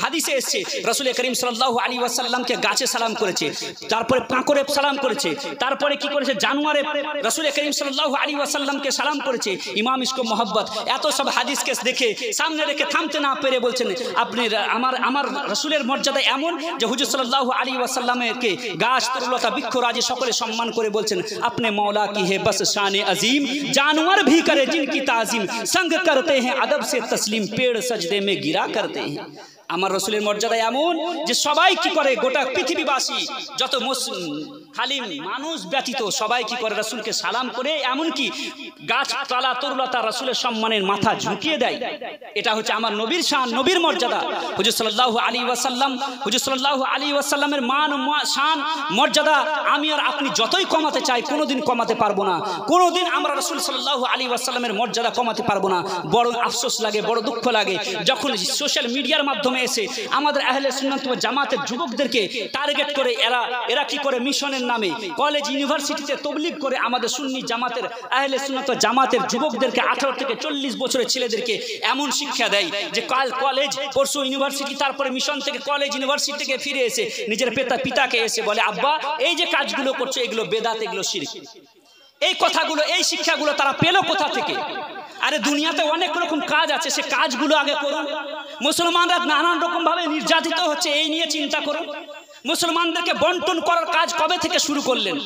হাদিসে এসেছে রাসূল করিম সাল্লাল্লাহু আলাইহি ওয়াসাল্লামকে গাছে সালাম করেছে, তারপরে কাঁকড়ে সালাম করেছে, তারপরে কি করেছে? জানোয়ারে রাসূল করিম সাল্লাল্লাহু আলাইহি ওয়াসাল্লামকে সালাম করেছে। ইমাম ইশক মোহাব্বত এত সব হাদিসকে দেখে সামনে রেখে থামতে না পেরে বলছেন, আপনি আমার রাসূলের মর্যাদা এমন যে হুজুর সাল্লাল্লাহু আলাইহি ওয়াসাল্লামকে গাছ, তরুলতা, বৃক্ষরাজি সকলে সম্মান করে বলছেন, আপনি মৌলা কি হে বস শান আজিম, জানোয়ার भी करे जिनकी ताजीम, संग करते हैं अदब से तस्लीम, पेड़ सजदे में गिरा करते हैं। আমার রাসূলের মর্যাদা এমন যে সবাই কি করে, গোটা পৃথিবীবাসী যত খালি মানুষ ব্যতীত সবাই কি করে, রাসূলকে সালাম করে, এমনকি গাছপালা, তরুলতা রাসূলের সম্মানের মাথা ঝুঁকিয়ে দেয়। এটা হচ্ছে আমার নবীর শান, নবীর মর্যাদা। হুজুর সাল্লাল্লাহু আলাইহি ওয়াসাল্লাম, হুজুর সাল্লাল্লাহু আলাইহি ওয়াসাল্লামের মান, শান, মর্যাদা আমি আর আপনি যতই কমাতে চাই কোনোদিন কমাতে পারবো না। কোনোদিন আমরা রাসূল সাল্লাল্লাহু আলাইহি ওয়াসাল্লামের মর্যাদা কমাতে পারবো না। বড় আফসোস লাগে, বড় দুঃখ লাগে যখন সোশ্যাল মিডিয়ার মাধ্যমে এসে আমাদের আহলে সুন্নাত ওয়াল জামাতের যুবকদেরকে টার্গেট করে এরা কি করে মিশনের নামে কলেজ, ইউনিভার্সিটিতে তাবলীগ করে আমাদের সুন্নি জামাতের, আহলে সুন্নাত ওয়াল জামাতের যুবকদেরকে, 18 থেকে 40 বছরের ছেলেদেরকে এমন শিক্ষা দেয় যে কাল কলেজ, পরশু ইউনিভার্সিটি, তারপরে মিশন থেকে কলেজ, ইউনিভার্সিটি থেকে ফিরে এসে নিজের পিতাকে এসে বলে, আব্বা এই যে কাজগুলো করছো এগুলো বেদাত, এগুলো শিরক। এই কথাগুলো, এই শিক্ষাগুলো তারা পেল কোথা থেকে? আরে দুনিয়াতে অনেক রকম কাজ আছে, সে কাজগুলো আগে করুন। মুসলমানরা নানান রকম ভাবে নির্যাতিত হচ্ছে, এই নিয়ে চিন্তা করুন। মুসলমানদেরকে বন্টন করার কাজ কবে থেকে শুরু করলেন?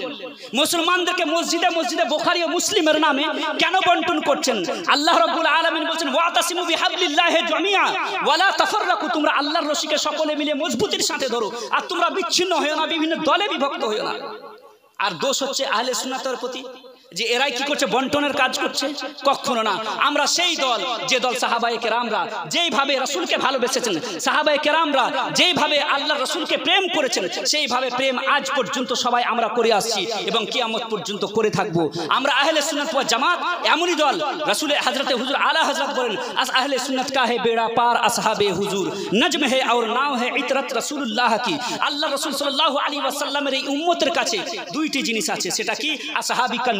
মুসলমানদেরকে মসজিদে মসজিদে বুখারী ও মুসলিমের নামে কেন বন্টন করছেন? আল্লাহ রাব্বুল আলামিন বলেন, ওয়াতাসিমু বিহাবলিল্লাহি জামিআ ওয়ালা তাফাররাকু, তোমরা আল্লাহর রশিকে সকলে মিলে মজবুতির সাথে ধরো, আর তোমরা বিচ্ছিন্ন হয়ো না, বিভিন্ন দলে বিভক্ত হয়ো না। আর দোষ হচ্ছে আহলে সুন্নাতের প্রতি যে এরাই কি করছে, বন্টনের কাজ করছে। কখনো না। আমরা সেই দল, যে দল সাহাবায়ে কেরামরা যেইভাবে রাসূলকে ভালোবেসেছেন, সাহাবায়ে কেরামরা যেইভাবে আল্লাহর রাসূলকে প্রেম করেছেন, সেইভাবে প্রেম আজ পর্যন্ত সবাই আমরা করে আসছি এবং কিয়ামত পর্যন্ত করে থাকবো। আমরা আহলে সুন্নাত ওয়াল জামাত এমনই দল, রাসূল হযরতে হুজুর আলা হযরত বলেন, আহলে সুন্নাত কা হে বেড়া পার আসহাবে হুজুর, নজম হে और নাও হে ইতরত রাসূলুল্লাহ কি। আল্লাহ রাসূল সাল্লাল্লাহু আলাইহি ওয়াসাল্লামের এই উম্মতের কাছে দুইটি জিনিস আছে, সেটা কি? আসহাবিকান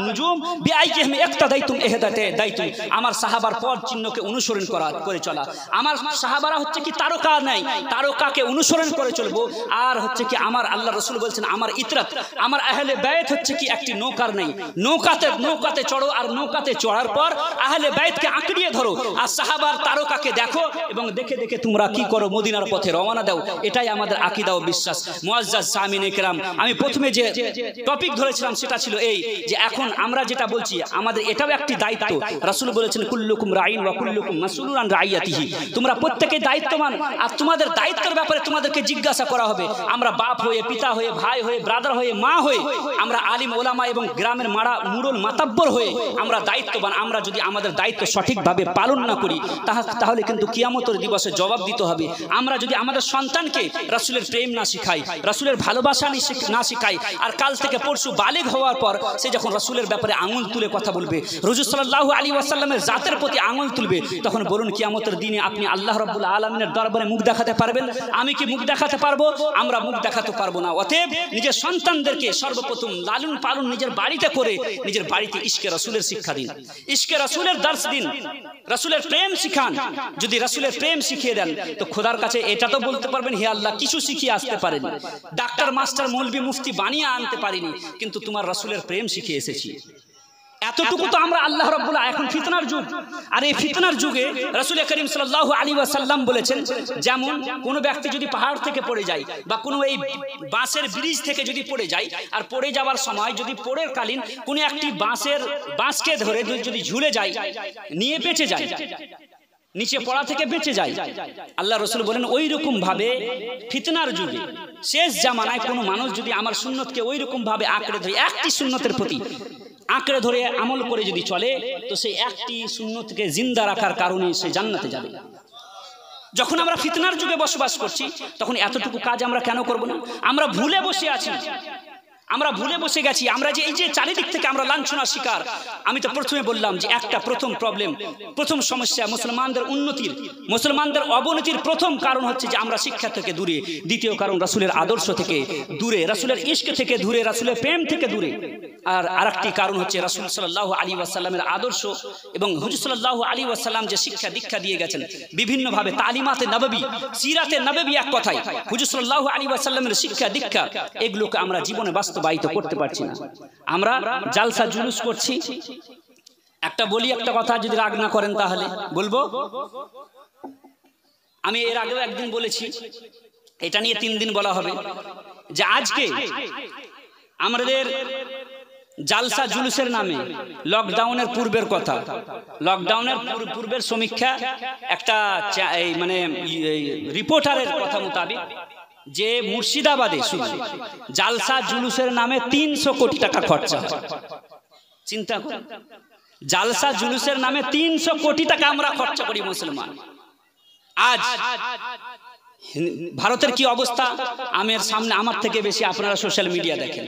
আমার সাহাবার পথ চিহ্নকে অনুসরণ করে চলা। আমার সাহাবারা হচ্ছে কি তারকা নাই, তারকাকে অনুসরণ করে চলবো। আর হচ্ছে কি আমার আল্লাহ রাসূল বলছেন, আমার ইতরাত, আমার আহলে বাইত হচ্ছে কি একটি নৌকার নেই, নৌকাতে চড়ো, আর নৌকাতে চড়ার পর আহলে বাইতকে আঁকড়িয়ে ধরো, আর সাহাবার তারকাকে দেখো এবং দেখে দেখে তোমরা কি করো, মদিনার পথে রওনা দাও। এটাই আমাদের আকীদা ও বিশ্বাস। মুআজ্জাজ সামিনে কেরাম, আমি প্রথমে যে টপিক ধরেছিলাম সেটা ছিল এই যে এখন আমরা যেটা বলছি আমাদের এটাও একটি দায়িত্ব। রাসূল বলেছেন, কুল্লুকুম রাঈন ওয়া কুল্লুকুম মাসউলুন আন রাইয়াতিহি, তোমরা প্রত্যেকে দায়িত্ববান, আর তোমাদের দায়িত্বের ব্যাপারে তোমাদেরকে জিজ্ঞাসা করা হবে। আমরা বাপ হয়ে, পিতা হয়ে, ভাই হয়ে, ব্রাদার হয়ে, মা হয়ে, আমরা আলিম ওলামা এবং গ্রামের মুরল মাতাব্বর হয়ে আমরা দায়িত্ববান। আমরা যদি আমাদের দায়িত্ব সঠিকভাবে পালন না করি তাহলে কিন্তু কিয়ামতের দিবসে জবাব দিতে হবে। আমরা যদি আমাদের সন্তানকে রাসূলের প্রেম না শিখাই, রাসূলের ভালোবাসা না শিখাই, আর কাল থেকে পরশু বালিগ হওয়ার পর সে যখন রাসূলের ব্যাপারে আঙুল তুলে কথা বলবে, হুজুর সাল্লাল্লাহু আলাইহি ওয়াসাল্লামের জাতের প্রতি আঙুল তুলবে, তখন বলুন কিয়ামতের দিনে আপনি আল্লাহ রাব্বুল আলামিনের দরবারে মুখ দেখাতে পারবেন? আমি কি মুখ দেখাতে পারবো? আমরা মুখ দেখাতে পারবো না। অতএব নিজের সন্তানদেরকে সর্বপ্রথম লালন পালন নিজের বাড়িতে করে নিজের বাড়িতে ইশকে রাসূলের শিক্ষা দিন, ইশকে রাসূলের দর্শ দিন, রাসূলের প্রেম শিখান। যদি রাসূলের প্রেম শিখিয়ে দেন তো খোদার কাছে এটা তো বলতে পারবেন, হে আল্লাহ কিছু শিখিয়ে আসতে পারেন, ডাক্তার, মাস্টার, মৌলভী, মুফতি বানিয়ে আনতে পারিনি, কিন্তু তোমার রাসূলের প্রেম শিখিয়ে এসেছি। এতটুকু তো আমরা আল্লাহ রাব্বুল এখন ফিতনার যুগ, আর এই ফিতনার যুগে রাসূল করিম সাল্লাল্লাহু আলাইহি ওয়াসাল্লাম বলেছেন, যেমন কোনো ব্যক্তি যদি পাহাড় থেকে পড়ে যায় বা কোনো এই বাঁশের ব্রিজ থেকে যদি পড়ে যায়, আর পড়ে যাওয়ার সময় যদি পড়ের কালীন কোনো একটি বাঁশকে ধরে যদি ঝুলে যায়, নিয়ে বেঁচে যায়, নিচে পড়া থেকে বেঁচে যায়, আল্লাহ রাসূল বলেন ওই রকম ভাবে ফিতনার যুগে শেষ জামানায় কোনো মানুষ যদি আমার সুন্নতকে ওই রকম ভাবে আঁকড়ে ধরে, একটি সুন্নতের প্রতি আঁকড়ে ধরে আমল করে যদি চলে, তো সেই একটি সুন্নতকে জিন্দা রাখার কারণে সে জান্নাতে যাবে। যখন আমরা ফিতনার যুগে বসবাস করছি, তখন এতটুকু কাজ আমরা কেন করব না? আমরা ভুলে বসে আছি, আমরা ভুলে বসে গেছি। আমরা যে এই যে চারিদিক থেকে আমরা লাঞ্ছনার শিকার, আমি তো প্রথমে বললাম যে একটা প্রথম প্রবলেম, প্রথম সমস্যা মুসলমানদের উন্নতির, মুসলমানদের অবনতির প্রথম কারণ হচ্ছে যে আমরা শিক্ষা থেকে দূরে, দ্বিতীয় কারণ রাসূলের আদর্শ থেকে দূরে, রাসূলের ইশক থেকে দূরে, রাসূলের প্রেম থেকে দূরে, আর আরেকটি কারণ হচ্ছে রাসূল সাল্লাল্লাহু আলাইহি ওয়াসাল্লামের আদর্শ এবং হুজুর সাল্লাল্লাহু আলাইহি ওয়াসাল্লাম যে শিক্ষা দীক্ষা দিয়ে গেছেন বিভিন্নভাবে, তালিমাতে নববী, সিরাতে নববী, এক কথায় হুজুর সাল্লাল্লাহু আলাইহি ওয়াসাল্লামের শিক্ষা দীক্ষা, এগুলোকে আমরা জীবনে বাস্তবায়িত করতে পারছি না। আমরা জালসা জুলুস করছি। একটা বলি, একটা কথা যদি রাগ না করেন তাহলে বলবো, আমি এর আগেও একদিন বলেছি, এটা নিয়ে 3 দিন বলা হবে, যে আজকে আমাদের জালসা জুলুসের নামে লকডাউনের পূর্বের কথা, লকডাউনের পূর্বের সমীক্ষা, একটা মানে রিপোর্টারের কথা মোতাবেক যে মুর্শিদাবাদে শুধু জালসা জুলুসের নামে 300 কোটি টাকা খরচা হয়। চিন্তা করুন, জালসা জুলুসের নামে 300 কোটি টাকা আমরা খরচা করি মুসলমান। আজ ভারতের কি অবস্থা, আমের সামনে আমার থেকে বেশি আপনারা সোশ্যাল মিডিয়া দেখেন,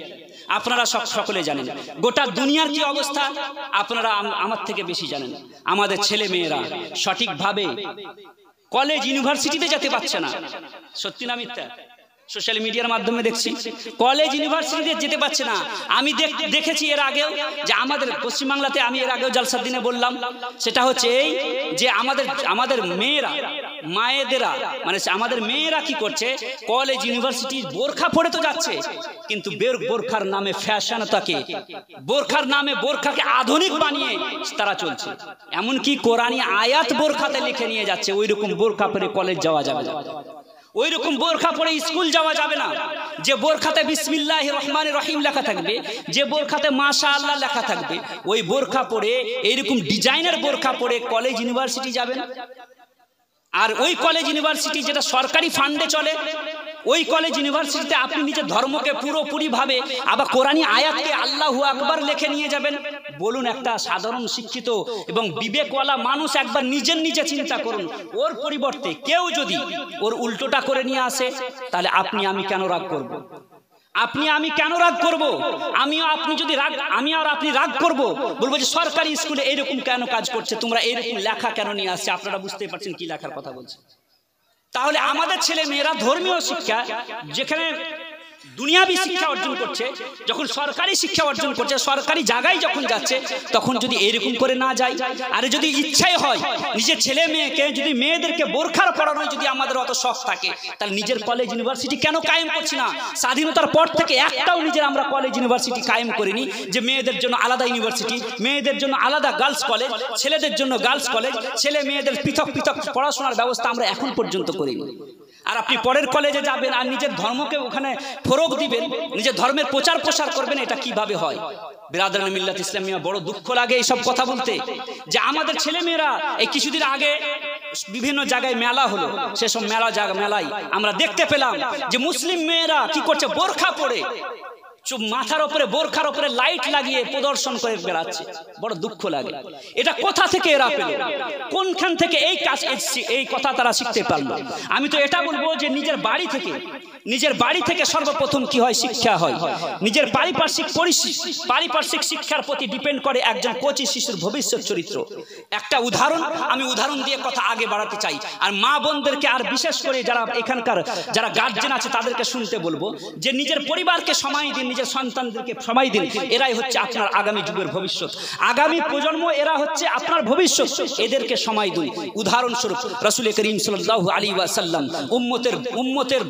আপনারা সকলে জানেন। গোটা দুনিয়ার কি অবস্থা আপনারা আমার থেকে বেশি জানেন। আমাদের ছেলে মেয়েরা সঠিকভাবে কলেজ ইউনিভার্সিটিতে যেতে পারছে না, সত্যি না মিথ্যা? সোশ্যাল মিডিয়ার মাধ্যমে দেখছি কলেজ ইউনিভার্সিটিতে যেতে পারছে না। আমি দেখেছি এর আগেও, যে আমাদের পশ্চিমবাংলাতে, আমি এর আগেও জালসার দিনে বললাম, সেটা হচ্ছে এই যে আমাদের মেয়েরা, মায়েদেরা, মানে আমাদের মেয়েরা কি করছে, কলেজ ইউনিভার্সিটি বোরখা পরে তো যাচ্ছে, কিন্তু বোরখার নামে ফ্যাশনটাকে, বোরখার নামে বোরখাকে আধুনিক বানিয়ে তারা চলছে। এমনকি কোরআনী আয়াত বোরখাতে লিখে নিয়ে যাচ্ছে, ওই রকম বোরখা পরে কলেজ যাওয়া যাবে না, ওই রকম বোরখা পরে স্কুল যাওয়া যাবে না। যে বোরখাতে বিসমিল্লাহির রহমানির রহিম লেখা থাকবে, যে বোরখাতে মাশাআল্লাহ লেখা থাকবে, ওই বোরখা পরে, এইরকম ডিজাইনের বোরখা পরে কলেজ ইউনিভার্সিটি যাবেন। আর ওই কলেজ ইউনিভার্সিটি যেটা সরকারি ফান্ডে চলে, ওই কলেজ ইউনিভার্সিটিতে আপনি নিজের ধর্মকে পুরোপুরি ভাবে আবার কোরআনী আয়াতকে আল্লাহু আকবার লিখে নিয়ে যাবেন। বলুন, একটা সাধারণ শিক্ষিত এবং বিবেকওয়ালা মানুষ একবার নিজে চিন্তা করুন, ওর পরিবর্তে কেউ যদি ওর উল্টোটা করে নিয়ে আসে, তাহলে আপনি আমি কেন রাগ করব? আপনি আমি কেন রাগ করব? আমি আর আপনি রাগ করব, বলবো যে সরকারি স্কুলে এইরকম কেন কাজ করছে, তোমরা এইরকম লেখা কেন নিয়ে আসছে? আপনারা বুঝতে পারছেন কি লেখার কথা বলছে? তাহলে আমাদের ছেলে মেয়েরা ধর্মীয় শিক্ষা, যেখানে দুনিয়াবি শিক্ষা অর্জন করছে, যখন সরকারি শিক্ষা অর্জন করছে, সরকারি জায়গায় যখন যাচ্ছে, তখন যদি এরকম করে না যায়, আর যদি ইচ্ছাই হয় নিজের ছেলে মেয়েকে, যদি মেয়েদেরকে বোরখার পড়ানো যদি আমাদের অত শখ থাকে, তাহলে নিজের কলেজ ইউনিভার্সিটি কেন কায়েম করছি না? স্বাধীনতার পর থেকে একটাও নিজের আমরা কলেজ ইউনিভার্সিটি কায়েম করিনি, যে মেয়েদের জন্য আলাদা ইউনিভার্সিটি, মেয়েদের জন্য আলাদা গার্লস কলেজ, ছেলেদের জন্য গার্লস কলেজ, ছেলে মেয়েদের পৃথক পড়াশোনার ব্যবস্থা আমরা এখন পর্যন্ত করিনি। আর আপনি পরের কলেজে যাবেন আর নিজের ধর্মকে ওখানে ফরক দিবেন, নিজের ধর্মের প্রচার প্রসার করবেন, এটা কিভাবে হয়? বিরাদরান মিল্লাত ইসলামিয়া, বড় দুঃখ লাগে এইসব কথা বলতে, যে আমাদের ছেলে মেয়েরা এই কিছুদিন আগে বিভিন্ন জায়গায় মেলা হলো, সেসব মেলায় আমরা দেখতে পেলাম যে মুসলিম মেয়েরা কি করছে, বোরখা পরে, মাথার উপরে বোরখার উপরে লাইট লাগিয়ে প্রদর্শন করে বেড়াচ্ছে। বড় দুঃখ লাগে। এটা কোথা থেকে এরা পেল? কোনখান থেকে এই কথা তারা শিখতে পারলো? আমি তো এটা বলবো যে নিজের বাড়ি থেকে সর্বপ্রথম কি হয়, শিক্ষা হয়। নিজের পারিপার্শ্বিক শিক্ষার প্রতি ডিপেন্ড করে একজন কোচি শিশুর ভবিষ্যৎ চরিত্র। একটা আমি উদাহরণ দিয়ে কথা আগে বাড়াতে চাই, আর মা বোনদেরকে, আর বিশেষ করে যারা এখানকার যারা গার্জেন আছে তাদেরকে শুনতে বলবো, যে নিজের পরিবারকে সময় দিন, নিজের সন্তানদেরকে সময় দিন। এরাই হচ্ছে আপনার আগামী যুগের ভবিষ্যৎ, আগামী প্রজন্ম, এরা হচ্ছে আপনার ভবিষ্যৎ। এদেরকে সময় দিন। উদাহরণস্বরূপ রাসূল করিম সাল্লাল্লাহু আলাইহি ওয়াসাল্লাম উম্মতের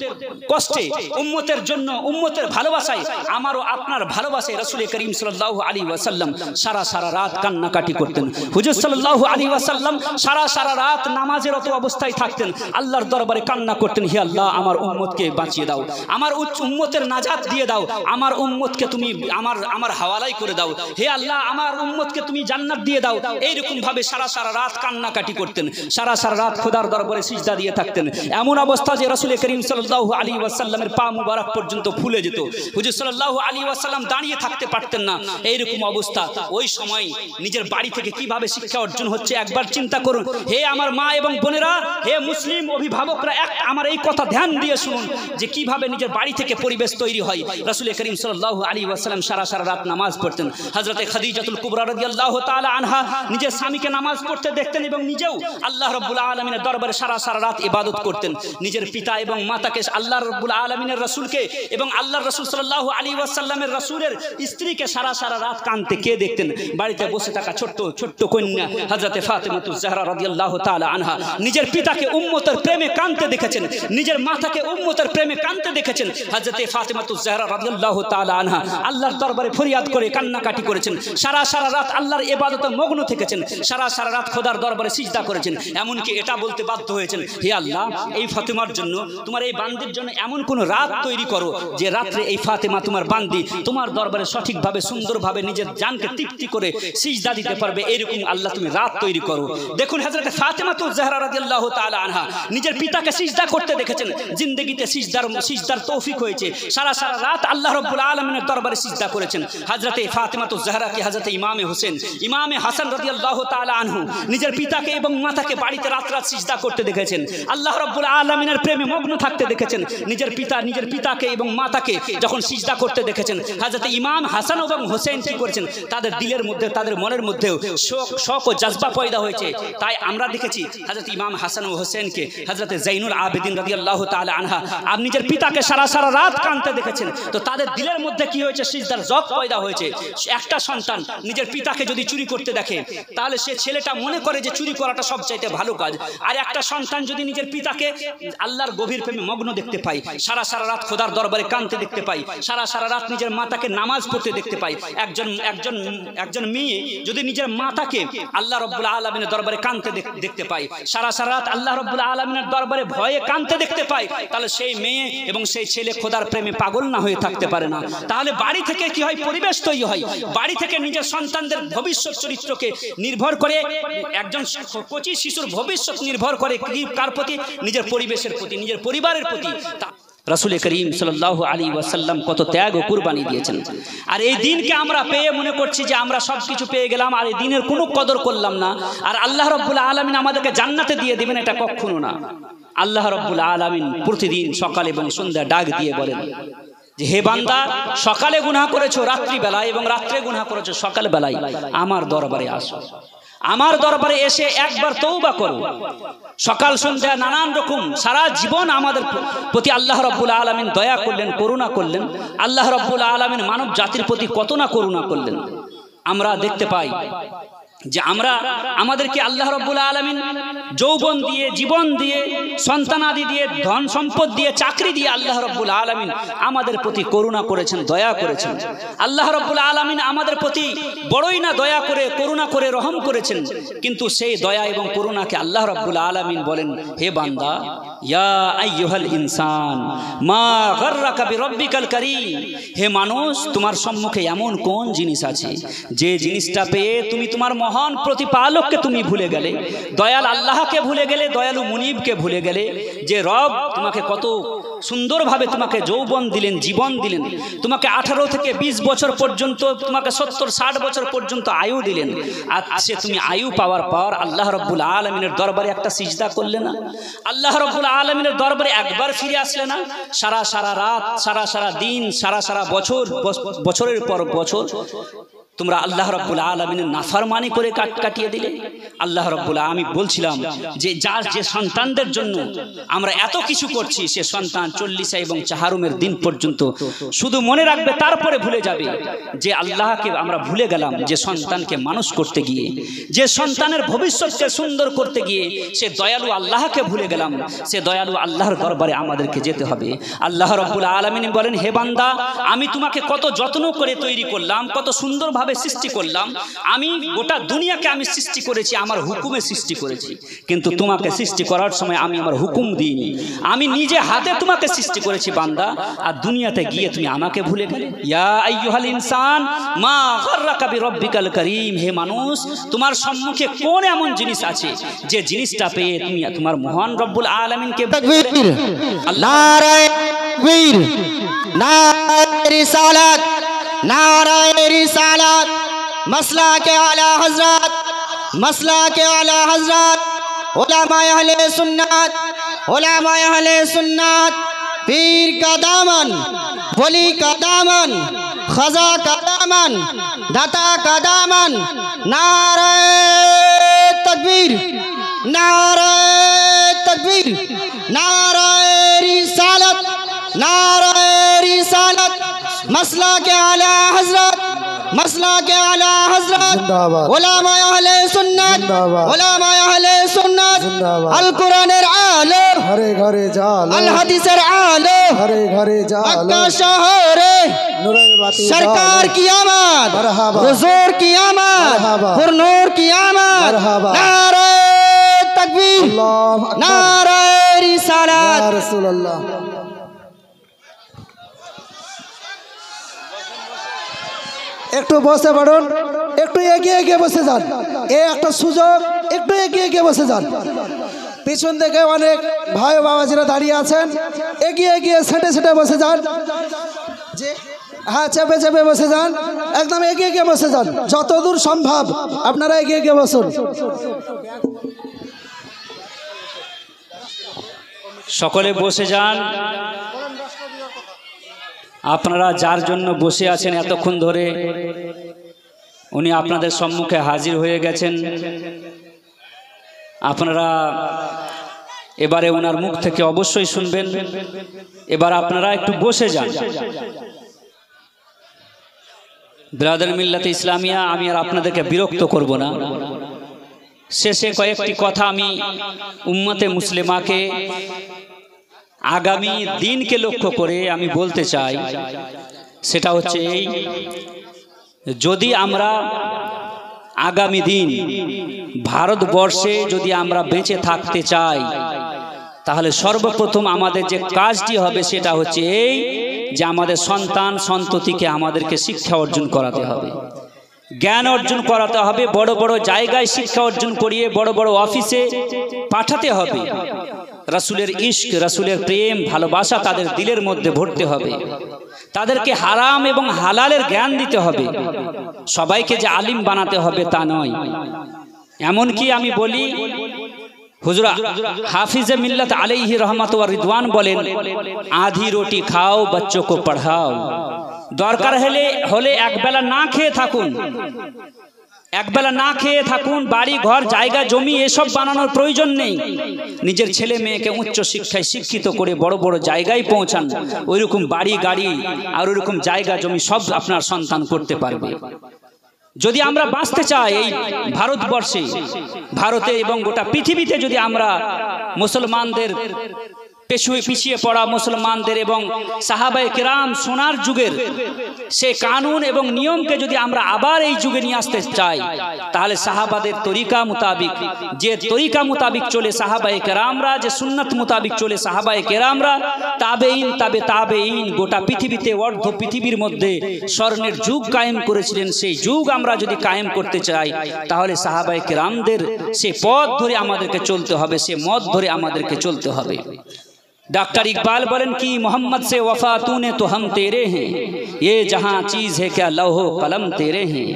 কষ্টে, উম্মতের জন্য, উম্মতের ভালোবাসায়, আমারও আপনার ভালোবাসায় রাসূল করিম সাল্লাল্লাহু আলাইহি ওয়াসাল্লাম সারা রাত কান্নাকাটি করতেন। হুজুর সাল্লাল্লাহু আলাইহি ওয়াসাল্লাম সারা রাত নামাজেরত অবস্থায় থাকতেন, আল্লাহর দরবারে কান্না করতেন, হে আল্লাহ আমার উম্মতকে বাঁচিয়ে দাও, আমার উম্মতের নাজাত দিয়ে দাও, আমার উম্মতকে তুমি আমার হাওয়ালাই করে দাও, হে আল্লাহ আমার উম্মতকে তুমি জান্নাত দিয়ে দাও। এইরকম ভাবে সারা রাত কান্নাকাটি করতেন, সারা রাত খোদার দরবারে সিজদা দিয়ে থাকতেন। এমন অবস্থা যে রাসূল করিম সাল্লাল্লাহু আলাইহি ওয়াসাল্লামের পা মুবারক পর্যন্ত ফুলে যেত, হুজুর সাল্লাল্লাহু আলাইহি ওয়াসাল্লাম দাঁড়িয়ে থাকতে পারতেন না। এইরকম অবস্থা। ওই সময় নিজের বাড়ি থেকে কিভাবে শিক্ষা অর্জন হচ্ছে একবার চিন্তা করুন। হে আমার মা এবং বোনেরা, হে মুসলিম অভিভাবকরা, আমার এই কথা ধ্যান দিয়ে শুনুন যে কিভাবে নিজের বাড়ি থেকে পরিবেশ তৈরি হয়। রাসূল করিম সাল্লাল্লাহু আলাইহি ওয়াসাল্লাম সারা রাত নামাজ পড়তেন। হযরতে খাদিজাতুল কুবরা রাদিয়াল্লাহু তাআলা আনহা নিজের স্বামীকে নামাজ পড়তে দেখতেন এবং নিজেও আল্লাহ রাব্বুল আলামিনের দরবারে সারা রাত ইবাদত করতেন। নিজের পিতা এবং মাতাকে, আল্লাহ রাব্বুল আলামিনের রাসূলকে এবং আল্লাহর রাসূল সাল্লাল্লাহু আলাইহি ওয়াসাল্লামের রাসূলের স্ত্রীকে সারা রাত কাঁদতে কে দেখতেন? বাড়িতে বসে থাকা ছোট্ট কন্যা হযরতে ফাতেমাতুজ জাহরা রাদিয়াল্লাহু তাআলা আনহা নিজের পিতাকে উম্মতের প্রেমে কাঁদতে দেখেছেন, নিজের মাতাকে উম্মতের প্রেমে কাঁদতে দেখেছেন। হযরতে ফাতেমাতুজ জাহরা রাদিয়াল্লাহু তাআলা আনহা আল্লাহর দরবারে ফরিয়াদ করে কান্নাকাটি করেছেন, সারা রাত আল্লাহর ইবাদতে মগ্ন থেকেছেন, সারা রাত খোদার দরবারে সিজদা করেছেন। এমনকি এটা বলতে বাধ্য হয়েছেন, হে আল্লাহ এই ফাতেমার জন্য, তোমার এই বান্দির জন্য এমন কোন রাত তৈরি করো যে রাত্রে এই ফাতেমা তোমার বান্দি তোমার দরবারে সঠিকভাবে সুন্দরভাবে নিজের জানকে তৃপ্তি করে সিজদা দিতে পারবে, এরকম আল্লাহ তুমি রাত তৈরি করো। দেখুন হযরত ফাতেমাতুজ জাহরা রাদিয়াল্লাহু তাআলা আনহা নিজের পিতাকে সিজদা করতে দেখেছেন, জিন্দেগিতে সিজদার তৌফিক হয়েছে, সারা রাত আল্লাহ রাব্বুল আলামিনের দরবারে সিজদা করেছেন। হযরত ফাতেমাতুজ জাহরাকে হযরত ইমামে হোসেন, ইমামে হাসান রাদিয়াল্লাহু তাআলা আনহু নিজের পিতাকে এবং মাতাকে বাড়িতে রাত সিজদা করতে দেখেছেন, আল্লাহ রাব্বুল আলামিনের প্রেমে মগ্ন থাকতে দেখেছেন। নিজের পিতাকে এবং মাতাকে যখন সিজদা করতে দেখেছেন, হযরত ইমাম হাসান এবং হোসেন কি করেছেন? তাদের দিলের মধ্যে, তাদের মনের মধ্যেও শোক ও জজবা পয়দা হয়েছে। তাই আমরা দেখেছি হযরত ইমাম হাসান ও হোসেনকে হযরত জাইনুল আবেদিন রাদিয়াল্লাহু তাআলা আনহা আর নিজের পিতাকে সারা রাত কাঁদতে দেখেছেন। তো তাদের দিলের মধ্যে কি হয়েছে? সিজদার জগ পয়দা হয়েছে। একটা সন্তান নিজের পিতাকে যদি চুরি করতে দেখে, তাহলে সে ছেলেটা মনে করে যে চুরি করাটা সবচাইতে ভালো কাজ। আর একটা সন্তান যদি নিজের পিতাকে আল্লাহর গভীর প্রেমে মগ্ন দেখতে পায়, সারা রাত খোদার দরবারে কাঁদতে দেখতে পাই, সারা রাত নিজের মাতাকে নামাজ পড়তে দেখতে পাই, একজন মেয়ে যদি নিজের মাতাকে আল্লাহ রাব্বুল আলামিনের দরবারে কাঁদতে দেখতে পাই, সারা রাত আল্লাহ রাব্বুল আলামিনের দরবারে ভয়ে কাঁদতে দেখতে পাই, তাহলে সেই মেয়ে এবং সেই ছেলে খোদার প্রেমে পাগল না হয়ে থাকতে পারে না। তাহলে বাড়ি থেকে কি হয়? পরিবেশ তৈরি হয়। বাড়ি থেকে নিজের সন্তানদের ভবিষ্যৎ চরিত্রকে নির্ভর করে, একজন কচি শিশুর ভবিষ্যৎ নির্ভর করে কার প্রতি? নিজের পরিবেশের প্রতি, নিজের পরিবারের প্রতি। রাসূল করিম সাল্লাল্লাহু আলাইহি ওয়াসাল্লাম কত ত্যাগ ও কুরবানি দিয়েছেন। আর এই দিনকে আমরা পেয়ে মনে করছি যে আমরা সবকিছু পেয়ে গেলাম, আর এই দিনের কোনো কদর করলাম না, আর আল্লাহ রাব্বুল আলামিন আমাদেরকে জান্নাতে দিয়ে দিবেন, এটা কখনো না। আল্লাহ রাব্বুল আলামিন প্রতিদিন সকাল এবং সন্ধ্যা ডাক দিয়ে বলেন যে হে বান্দা, সকালে গুনাহ করেছো রাত্রি বেলায় এবং রাত্রে গুনাহ করেছো সকাল বেলায়, আমার দরবারে আসো, আমার দরবারে এসে একবার তওবা করো। সকাল সন্ধ্যা নানান রকম সারা জীবন আমাদের প্রতি আল্লাহ রাব্বুল আলামিন দয়া করলেন, করুণা করলেন। আল্লাহ রাব্বুল আলামিন মানব জাতির প্রতি কত না করুণা করলেন। আমরা দেখতে পাই যে আমাদেরকে আল্লাহ রাব্বুল আলামিন যৌবন দিয়ে, জীবন দিয়ে, সন্তানাদি দিয়ে, ধন সম্পদ দিয়ে, চাকরি দিয়ে আল্লাহ রাব্বুল আলামিন আমাদের প্রতি করুণা করেছেন, দয়া করেছেন। আল্লাহ রাব্বুল আলামিন আমাদের প্রতি বড়ই না দয়া করে, করুণা করে, রহম করেছেন। কিন্তু সেই দয়া এবং করুণাকে আল্লাহ রাব্বুল আলামিন বলেন, হে বান্দা, ইয়া আইয়ুহাল ইনসান মা গাররাকা বিরাব্বিকাল কারীম, হে মানুষ, তোমার সম্মুখে এমন কোন জিনিস আছে যে জিনিসটা পেয়ে তুমি তোমার মহান প্রতিপালককে তুমি ভুলে গেলে, দয়াল আল্লাহকে ভুলে গেলে, দয়ালু মুনিবকে ভুলে গেলে। যে রব তোমাকে কত সুন্দরভাবে তোমাকে যৌবন দিলেন, জীবন দিলেন, তোমাকে 18 থেকে 20 বছর পর্যন্ত, তোমাকে 70-60 বছর পর্যন্ত আয়ু দিলেন। আর সে তুমি আয়ু পাওয়ার পর আল্লাহ রাব্বুল আলামিনের দরবারে একটা সিজদা করলে না? আল্লাহ রাব্বুল আলামিনের দরবারে একবার ফিরে আসলে না? সারা রাত, সারা দিন, সারা বছর, বছরের পর বছর তোমরা আল্লাহ রাব্বুল আলামিনের নাফরমানি করে কাটিয়ে দিলে। আল্লাহ রাব্বুল আমি বলছিলাম যে যার যে সন্তানদের জন্য আমরা এত কিছু করছি, সে সন্তান 40 এবং চাহারুমের দিন পর্যন্ত শুধু মনে রাখবে, তারপরে ভুলে যাবে যে আল্লাহকে আমরা ভুলে গেলাম। যে সন্তানকে মানুষ করতে গিয়ে, যে সন্তানের ভবিষ্যৎকে সুন্দর করতে গিয়ে সে দয়ালু আল্লাহকে ভুলে গেলাম। সে দয়ালু আল্লাহর দরবারে আমাদেরকে যেতে হবে। আল্লাহ রাব্বুল আলামিন বলেন, হে বান্দা, আমি তোমাকে কত যত্ন করে তৈরি করলাম, কত সুন্দরভাবে সৃষ্টি করলাম। আমি গোটা দুনিয়াকে আমি সৃষ্টি করেছি, আমার হুকুমে সৃষ্টি করেছি, কিন্তু তোমাকে সৃষ্টি করার সময় আমি আমার হুকুম দিইনি। আমি নিজে হাতে তোমাকে সৃষ্টি করেছি বান্দা, আর দুনিয়াতে গিয়ে তুমি আমাকে ভুলে গেলে। ইয়া আইয়ুহাল ইনসান মা গাররাকা বিরব্বিকাল কারীম, হে মানুষ, তোমার সম্মুখে কোন এমন জিনিস আছে যে জিনিসটা পেয়ে তুমি তোমার মহান রব্বুল আলামিনকে তাকবীর, নারায়ে তাকবীর, নারায়ে রিসালাত, নারায়ে রিসালাত, মাসলাকে আলা হযরত, মাসলাকে আলা হযরত, উলামায়ে আহলে সুন্নাত, उलमाए अहले सुन्नत, पीर का दामन, वली का दामन, खजा का दामन, दाता का दामन। नारे तकबीर, नारे तकबीर, नारे रिसालत, नारे रिसालत, मसला के आला हजरत, मसला के आला हजरत, उलमाए अहले सुन्नत, उलमाए अहले सुन्नत, अल कुरानेर आलो, घरे घरे जालो, अल हदीसेर आलो, घरे घरे जालो, मक्का शहरे नूरेर बाती सरकार की आमद, मरहबा, हुजूर की आमद, मरहबा, हुरनूर की आमद। मरहबा, नारे तकबीर, अल्लाहु अकबर, नारे रिसालत। या रसूलुल्लाह। একটু বসে পড়ুন, একটু এগিয়ে এগিয়ে বসে যান, এই একটা সুযোগ, একটু এগিয়ে এগিয়ে বসে যান। পিছন থেকে অনেক ভাই বাবাজিরা দাঁড়িয়ে আছেন, এগিয়ে এগিয়ে সেটে সেটে বসে যান। যে হ্যাঁ, চেপে চেপে বসে যান, একদম এগিয়ে এগিয়ে বসে যান, যতদূর সম্ভব আপনারা এগিয়ে এগিয়ে বসুন। সকলে বসে যান। আপনারা যার জন্য বসে আছেন এতক্ষণ ধরে, উনি আপনাদের সম্মুখে হাজির হয়ে গেছেন। আপনারা এবারে ওনার মুখ থেকে অবশ্যই শুনবেন। এবার আপনারা একটু বসে যান। ব্রাদার মিল্লাতে ইসলামিয়া, আমি আর আপনাদেরকে বিরক্ত করব না। শেষে কয়েকটি কথা আমি উম্মতে মুসলিমাকে আগামী দিনকে লক্ষ্য করে আমি বলতে চাই। সেটা হচ্ছে এই, যদি আমরা আগামী দিন ভারতবর্ষে যদি আমরা বেঁচে থাকতে চাই, তাহলে সর্বপ্রথম আমাদের যে কাজটি হবে সেটা হচ্ছে এই, যে আমাদের সন্তান সন্ততিকে আমাদেরকে শিক্ষা অর্জন করাতে হবে, জ্ঞান অর্জন করাতে হবে, বড় বড় জায়গায় শিক্ষা অর্জন করিয়ে বড় বড় অফিসে পাঠাতে হবে। রাসূলের ইশক, রাসূলের প্রেম ভালোবাসা তাদের দিলের মধ্যে ভরতে হবে। তাদেরকে হারাম এবং হালালের জ্ঞান দিতে হবে। সবাইকে যে আলিম বানাতে হবে তা নয়। এমনকি আমি বলি, হুজুর হাফিজে মিল্লাত আলাইহি রহমত ওয়া রিদওয়ান বলেন, আধি রুটি খাও বাচ্চো কো পড়াও। দরকার হলে একবেলা না খেয়ে থাকুন, একবেলা না খেয়ে থাকুন, বাড়ি ঘর জায়গা জমি এসব বানানোর প্রয়োজন নেই। নিজের ছেলে মেয়েকে উচ্চ শিক্ষায় শিক্ষিত করে বড় বড় জায়গায় পৌঁছান, ওইরকম বাড়ি গাড়ি আর ওইরকম জায়গা জমি সব আপনার সন্তান করতে পারবে। যদি আমরা বাঁচতে চাই এই ভারতবর্ষে, ভারতে এবং গোটা পৃথিবীতে, যদি আমরা মুসলমানদের পিছিয়ে পড়া মুসলমানদের এবং সাহাবায়ে কেরাম সোনার যুগের সে কানুন এবং নিয়মকে যদি আমরা আবার এই যুগে নিয়ে আসতে চাই, তাহলে সাহাবাদের তরিকা মোতাবিক, যে তরিকা মোতাবিক চলে সাহাবায়ে কেরামরা, যে সুন্নাত মোতাবিক চলে সাহাবায়ে কেরামরা, তাবেঈন তাবে তাবেঈন গোটা পৃথিবীতে অর্ধ পৃথিবীর মধ্যে স্বর্ণের যুগ কায়েম করেছিলেন, সেই যুগ আমরা যদি কায়েম করতে চাই, তাহলে সাহাবায়ে কেরামদের সে পথ ধরে আমাদেরকে চলতে হবে, সে মত ধরে আমাদেরকে চলতে হবে। डॉक्टर इकबाल बोलें कि मोहम्मद से वफा तूने तो हम तेरे हैं, ये जहाँ चीज़ है क्या लौहो कलम तेरे हैं।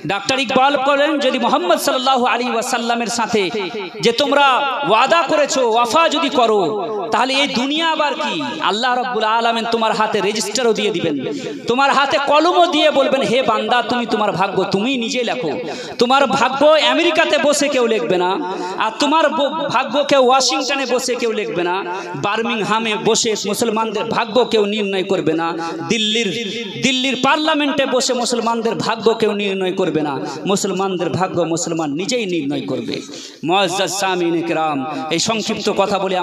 डॉक्टर इकबाल बोलें, यदि मोहम्मद सल्लल्लाहु अलैहि वसल्लमेर साथे जे तोमरा वादा करेछो, वफा यदि करो, তাহলে এই দুনিয়া আবার কি? আল্লাহ রাব্বুল আলামিন তোমার হাতে রেজিস্টারও দিয়ে দিবেন, তোমার হাতে কলমও দিয়ে বলবেন হে বান্দা তুমি তোমার ভাগ্য তুমি নিজে লেখো। তোমার ভাগ্য আমেরিকাতে বসে কেউ লিখবে না, আর তোমার ভাগ্য কেউ ওয়াশিংটনে বসে কেউ লিখবে না, বার্মিংহামে বসে মুসলমানদের ভাগ্য কেউ নির্ণয় করবে না, দিল্লির পার্লামেন্টে বসে মুসলমানদের ভাগ্য কেউ নির্ণয় করবে না। মুসলমানদের ভাগ্য মুসলমান নিজেই নির্ণয় করবে। মুআজ্জাজ সামিঈন কিরাম, এই সংক্ষিপ্ত কথা বলে